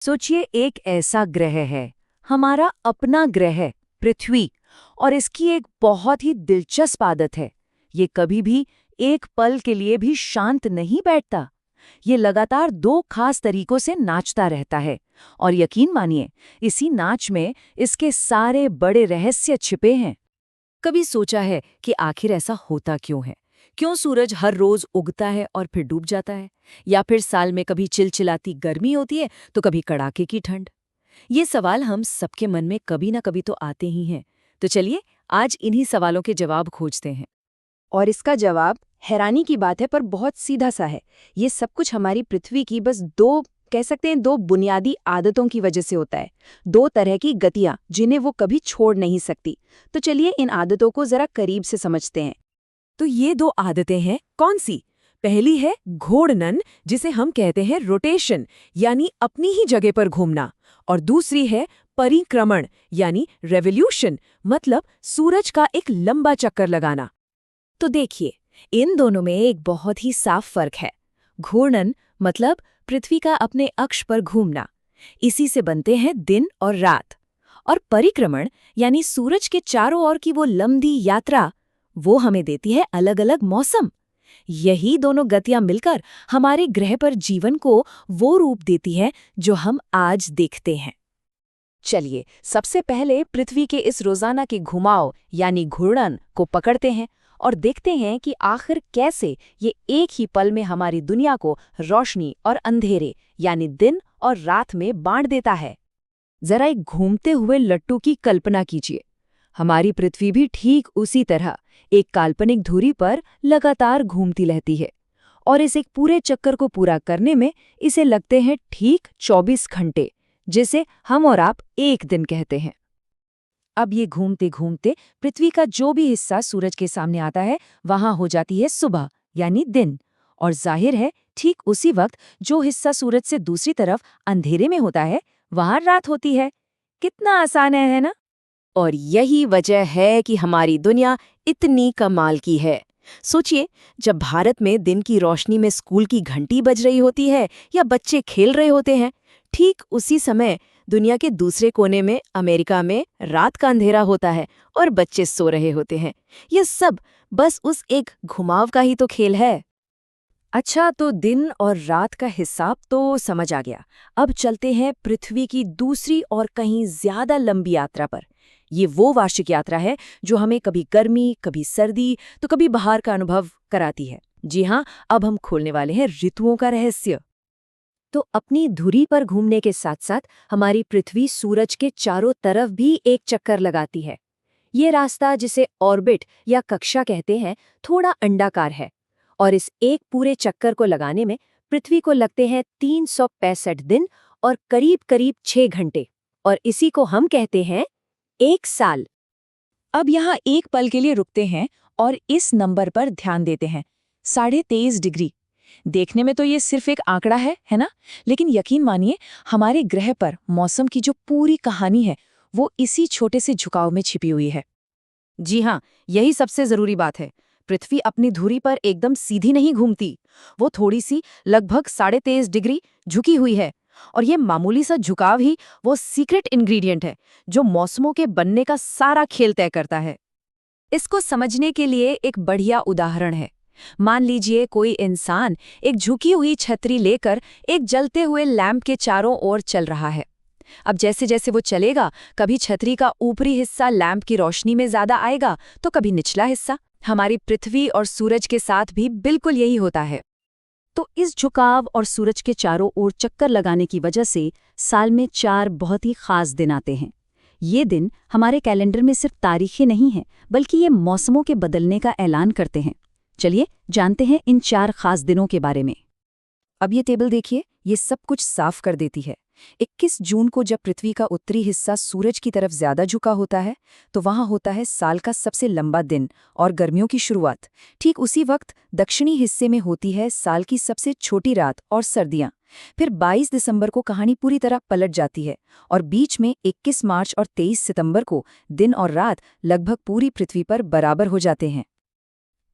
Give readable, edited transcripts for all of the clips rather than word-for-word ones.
सोचिए एक ऐसा ग्रह है, हमारा अपना ग्रह पृथ्वी, और इसकी एक बहुत ही दिलचस्प आदत है। ये कभी भी एक पल के लिए भी शांत नहीं बैठता। ये लगातार दो खास तरीकों से नाचता रहता है, और यकीन मानिए इसी नाच में इसके सारे बड़े रहस्य छिपे हैं। कभी सोचा है कि आखिर ऐसा होता क्यों है? क्यों सूरज हर रोज उगता है और फिर डूब जाता है? या फिर साल में कभी चिलचिलाती गर्मी होती है तो कभी कड़ाके की ठंड? ये सवाल हम सबके मन में कभी ना कभी तो आते ही हैं। तो चलिए आज इन्हीं सवालों के जवाब खोजते हैं। और इसका जवाब हैरानी की बात है पर बहुत सीधा सा है। ये सब कुछ हमारी पृथ्वी की बस दो बुनियादी आदतों की वजह से होता है। दो तरह की गतियां जिन्हें वो कभी छोड़ नहीं सकती। तो चलिए इन आदतों को जरा करीब से समझते हैं। तो ये दो आदतें हैं कौन सी? पहली है घूर्णन, जिसे हम कहते हैं रोटेशन, यानी अपनी ही जगह पर घूमना। और दूसरी है परिक्रमण, यानी रेवोल्यूशन, मतलब सूरज का एक लंबा चक्कर लगाना। तो देखिए, इन दोनों में एक बहुत ही साफ फर्क है। घूर्णन मतलब पृथ्वी का अपने अक्ष पर घूमना, इसी से बनते हैं दिन और रात। और परिक्रमण यानी सूरज के चारों ओर की वो लंबी यात्रा, वो हमें देती है अलग अलग मौसम। यही दोनों गतियां मिलकर हमारे ग्रह पर जीवन को वो रूप देती है जो हम आज देखते हैं। चलिए सबसे पहले पृथ्वी के इस रोजाना के घुमाव यानी घूर्णन को पकड़ते हैं और देखते हैं कि आखिर कैसे ये एक ही पल में हमारी दुनिया को रोशनी और अंधेरे यानी दिन और रात में बांट देता है। जरा एक घूमते हुए लट्टू की कल्पना कीजिए। हमारी पृथ्वी भी ठीक उसी तरह एक काल्पनिक धुरी पर लगातार घूमती रहती है, और इस एक पूरे चक्कर को पूरा करने में इसे लगते हैं ठीक 24 घंटे, जिसे हम और आप एक दिन कहते हैं। अब ये घूमते घूमते पृथ्वी का जो भी हिस्सा सूरज के सामने आता है वहां हो जाती है सुबह यानी दिन, और जाहिर है ठीक उसी वक्त जो हिस्सा सूरज से दूसरी तरफ अंधेरे में होता है वहां रात होती है। कितना आसान है ना? और यही वजह है कि हमारी दुनिया इतनी कमाल की है। सोचिए, जब भारत में दिन की रोशनी में स्कूल की घंटी बज रही होती है या बच्चे खेल रहे होते हैं, ठीक उसी समय दुनिया के दूसरे कोने में अमेरिका में रात का अंधेरा होता है और बच्चे सो रहे होते हैं। ये सब बस उस एक घुमाव का ही तो खेल है। अच्छा, तो दिन और रात का हिसाब तो समझ आ गया। अब चलते हैं पृथ्वी की दूसरी और कहीं ज्यादा लंबी यात्रा पर। ये वो वार्षिक यात्रा है जो हमें कभी गर्मी, कभी सर्दी, तो कभी बाहर का अनुभव कराती है। जी हाँ, अब हम खोलने वाले हैं ऋतुओं का रहस्य। तो अपनी धुरी पर घूमने के साथ साथ हमारी पृथ्वी सूरज के चारों तरफ भी एक चक्कर लगाती है। ये रास्ता, जिसे ऑर्बिट या कक्षा कहते हैं, थोड़ा अंडाकार है, और इस एक पूरे चक्कर को लगाने में पृथ्वी को लगते हैं 365 दिन और करीब करीब 6 घंटे, और इसी को हम कहते हैं एक साल। अब यहाँ एक पल के लिए रुकते हैं और इस नंबर पर ध्यान देते हैं, 23.5 डिग्री। देखने में तो ये सिर्फ एक आंकड़ा है ना? लेकिन यकीन मानिए हमारे ग्रह पर मौसम की जो पूरी कहानी है वो इसी छोटे से झुकाव में छिपी हुई है। जी हाँ, यही सबसे जरूरी बात है। पृथ्वी अपनी धुरी पर एकदम सीधी नहीं घूमती, वो थोड़ी सी लगभग 23.5 डिग्री झुकी हुई है। और ये मामूली सा झुकाव ही वो सीक्रेट इंग्रेडिएंट है जो मौसमों के बनने का सारा खेल तय करता है। इसको समझने के लिए एक बढ़िया उदाहरण है। मान लीजिए कोई इंसान एक झुकी हुई छतरी लेकर एक जलते हुए लैंप के चारों ओर चल रहा है। अब जैसे जैसे वो चलेगा, कभी छतरी का ऊपरी हिस्सा लैंप की रोशनी में ज्यादा आएगा तो कभी निचला हिस्सा। हमारी पृथ्वी और सूरज के साथ भी बिल्कुल यही होता है। तो इस झुकाव और सूरज के चारों ओर चक्कर लगाने की वजह से साल में 4 बहुत ही खास दिन आते हैं। ये दिन हमारे कैलेंडर में सिर्फ तारीखें नहीं हैं, बल्कि ये मौसमों के बदलने का ऐलान करते हैं। चलिए जानते हैं इन 4 खास दिनों के बारे में। अब ये टेबल देखिए, ये सब कुछ साफ कर देती है। 21 जून को जब पृथ्वी का उत्तरी हिस्सा सूरज की तरफ ज्यादा झुका होता है तो वहां होता है साल का सबसे लंबा दिन और गर्मियों की शुरुआत। ठीक उसी वक्त दक्षिणी हिस्से में होती है साल की सबसे छोटी रात और सर्दियां। फिर 22 दिसंबर को कहानी पूरी तरह पलट जाती है, और बीच में 21 मार्च और 23 सितंबर को दिन और रात लगभग पूरी पृथ्वी पर बराबर हो जाते हैं।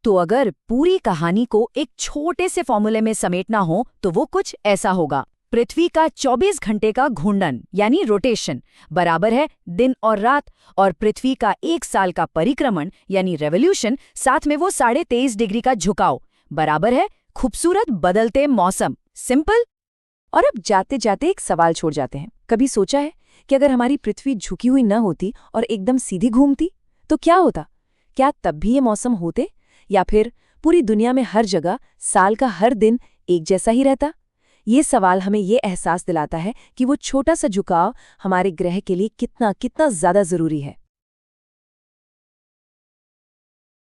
तो अगर पूरी कहानी को एक छोटे से फॉर्मूले में समेटना हो तो वो कुछ ऐसा होगा। पृथ्वी का 24 घंटे का घूर्णन यानी रोटेशन बराबर है दिन और रात, और पृथ्वी का 1 साल का परिक्रमण यानी रेवोल्यूशन, साथ में वो 23.5 डिग्री का झुकाव बराबर है खूबसूरत बदलते मौसम। सिंपल। और अब जाते जाते एक सवाल छोड़ जाते हैं। कभी सोचा है कि अगर हमारी पृथ्वी झुकी हुई न होती और एकदम सीधी घूमती तो क्या होता? क्या तब भी ये मौसम होते, या फिर पूरी दुनिया में हर जगह साल का हर दिन एक जैसा ही रहता? ये सवाल हमें ये एहसास दिलाता है कि वो छोटा सा झुकाव हमारे ग्रह के लिए कितना कितना ज्यादा जरूरी है।